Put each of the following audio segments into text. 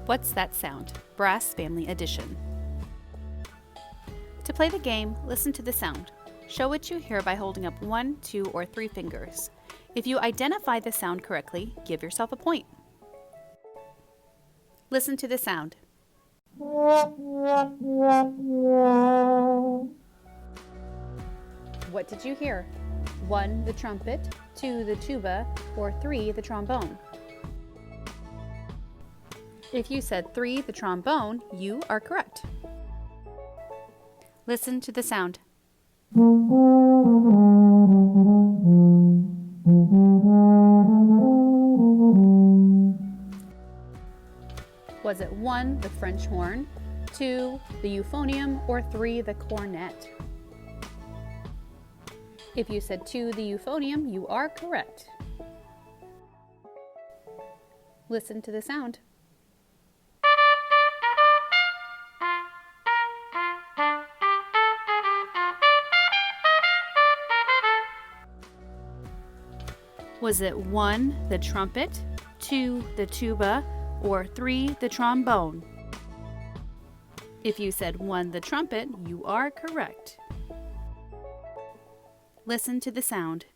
What's That Sound? Brass Family Edition. To play the game, listen to the sound. Show what you hear by holding up 1, 2, or 3 fingers. If you identify the sound correctly, give yourself a point. Listen to the sound. What did you hear? 1, the trumpet, 2, the tuba, or 3, the trombone. If you said 3, the trombone, you are correct. Listen to the sound. Was it 1, the French horn, 2, the euphonium, or 3, the cornet? If you said 2, the euphonium, you are correct. Listen to the sound. Was it 1, the trumpet, 2, the tuba, or 3, the trombone? If you said 1, the trumpet, you are correct. Listen to the sound.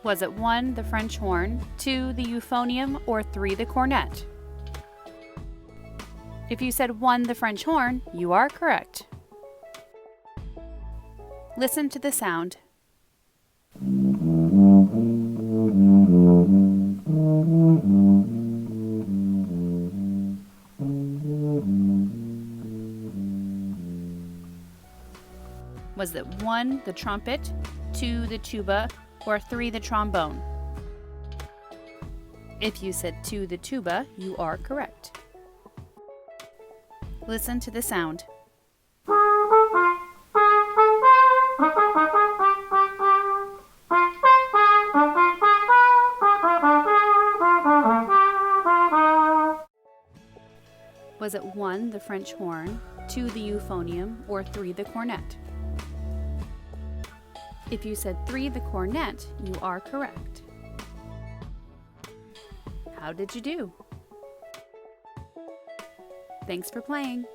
Was it 1, the French horn, 2, the euphonium, or 3, the cornet? If you said 1, the French horn, you are correct. Listen to the sound. Was it 1, the trumpet, 2, the tuba, or 3, the trombone? If you said 2, the tuba, you are correct. Listen to the sound. Was it 1, the French horn, 2, the euphonium, or 3, the cornet? If you said 3, the cornet, you are correct. How did you do? Thanks for playing.